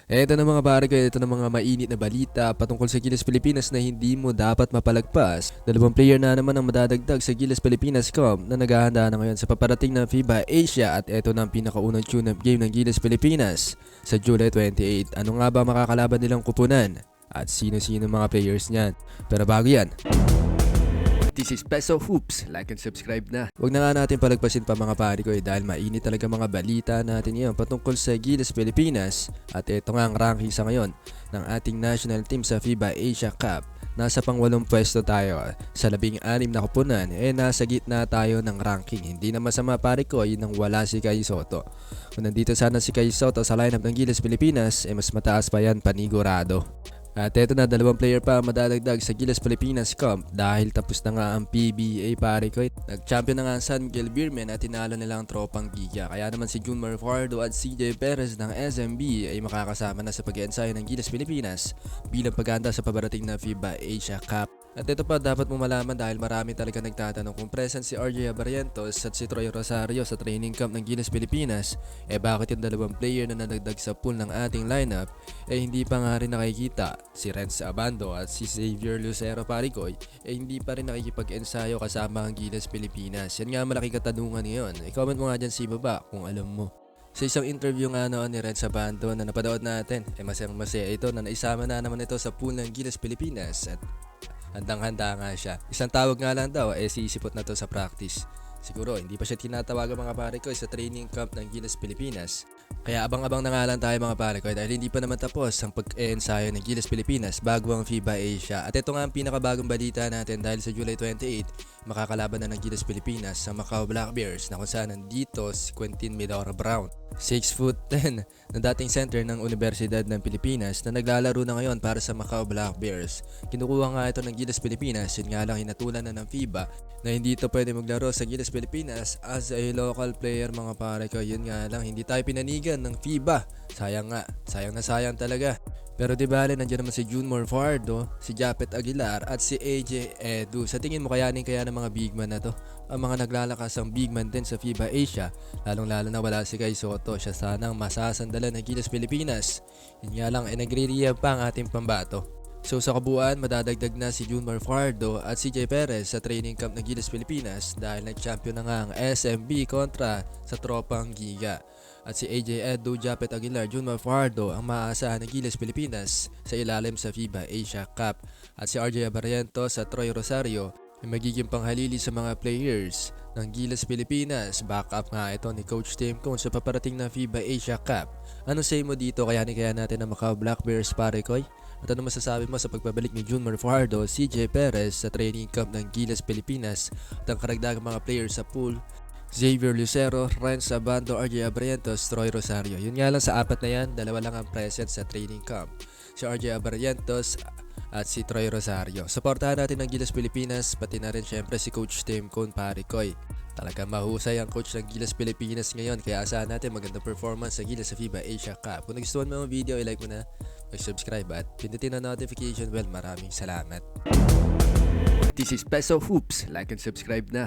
Ito na mga pare ko, ito na mga mainit na balita patungkol sa Gilas Pilipinas na hindi mo dapat mapalagpas. Dalawang player na naman ang madadagdag sa Gilas Pilipinas Cup na naghahanda na ngayon sa paparating na FIBA Asia at ito na ang pinakaunang tune-up game ng Gilas Pilipinas sa July 28. Ano nga ba makakalaban nilang kupunan? At sino-sino mga players niyan? Pero bago yan, this is Peso Hoops. Like and subscribe na. Huwag na nga natin palagpasin pa mga pare ko dahil mainit talaga mga balita natin ngayon patungkol sa Gilas Pilipinas. At ito nga ang ranking sa ngayon ng ating national team sa FIBA Asia Cup. Nasa pang-8 pwesto tayo sa 16 na kupunan. Nasa gitna tayo ng ranking. Hindi na masama pare ko yun ang wala si Kai Sotto. Kung nandito sana si Kai Sotto sa lineup ng Gilas Pilipinas, mas mataas pa yan, panigurado. At eto na, dalawang player pa madadagdag sa Gilas Pilipinas Cup dahil tapos na nga ang PBA pare ko. Nag-champion na nga ang San Miguel Beermen at tinalo nila ang tropang Giga. Kaya naman si Junmar Fajardo at CJ Perez ng SMB ay makakasama na sa pag-ensayo ng Gilas Pilipinas bilang paghahanda sa pabarating na FIBA Asia Cup. At ito pa dapat mo malaman dahil marami talaga nagtatanong kung present si RJ Abarientos at si Troy Rosario sa training camp ng Gilas Pilipinas, bakit yung dalawang player na nadagdag sa pool ng ating lineup hindi pa nga rin nakikita. Si Renz Abando at si Xavier Lucero Paricoy hindi pa rin nakikipag-ensayo kasama ang Gilas Pilipinas. Yan nga malaking katanungan ngayon. I-comment mo nga dyan sa ibaba kung alam mo. Sa isang interview nga ni Renz Abando na napanood natin, masaya ito na naisama na naman ito sa pool ng Gilas Pilipinas at handang-handa nga siya. Isang tawag nga lang daw, sisipot na to sa practice. Siguro hindi pa siya tinatawagan mga pare ko sa training camp ng Gilas Pilipinas. Kaya abang-abang na nga lang tayo mga pare ko dahil hindi pa naman tapos ang pag-ensayo ng Gilas Pilipinas bago ang FIBA Asia. At ito nga ang pinakabagong balita natin dahil sa July 28, makakalaban na ng Gilas Pilipinas sa Macau Black Bears na kung saan nandito si Quentin Medora Brown. 6'10" na dating center ng Universidad ng Pilipinas na naglalaro na ngayon para sa Macau Black Bears. Kinukuha nga ito ng Gilas Pilipinas, yun nga lang hinatulan na ng FIBA na hindi ito pwede maglaro sa Gilas Pilipinas as a local player mga pare ko. Yun nga lang, hindi tayo pinanigan ng FIBA. Sayang nga, sayang na sayang talaga. Pero di bale, nandiyan naman si Junmar Fajardo, si Japet Aguilar at si AJ Edu. Sa tingin mo kayanin kaya ng mga big man na to? Ang mga naglalakas ang big man din sa FIBA Asia, lalong-lalo na wala si Kai Sotto. Siya sanang masasandalan ng Gilas Pilipinas. Yun nga lang, nagre-rehab pa ang ating pambato. So sa kabuuan, madadagdag na si Junmar Fajardo at CJ Perez sa training camp ng Gilas Pilipinas dahil nag-champion na nga ang SMB kontra sa tropang Giga. At si AJ Edu, Japet Aguilar, Junmar Fajardo ang maaasahan ng Gilas Pilipinas sa ilalim sa FIBA Asia Cup. At si RJ Abarientos at Troy Rosario ay magiging panghalili sa mga players ng Gilas Pilipinas. Backup nga ito ni Coach Tim Cone sa paparating na FIBA Asia Cup. Ano say mo dito? Kaya natin ang Macau Black Bears pare koy? At ano masasabi mo sa pagbabalik ni Junmar Fajardo, CJ Perez sa training camp ng Gilas Pilipinas at ang karagdagang mga players sa pool? Xavier Lucero, Renz Abando, RJ Abarientos, Troy Rosario. Yun nga lang sa apat na yan, dalawa lang ang present sa training camp. Si RJ Abarientos at si Troy Rosario. Suportahan natin ang Gilas Pilipinas, pati na rin syempre si Coach Tim Cone Paricoy. Talaga mahusay ang coach ng Gilas Pilipinas ngayon, kaya asahan natin magandang performance sa Gilas sa FIBA Asia Cup. Kung nagustuhan mo ang video, i-like mo na, mag-subscribe at pindutin ang notification bell. Maraming salamat. This is Peso Hoops. Like and subscribe na.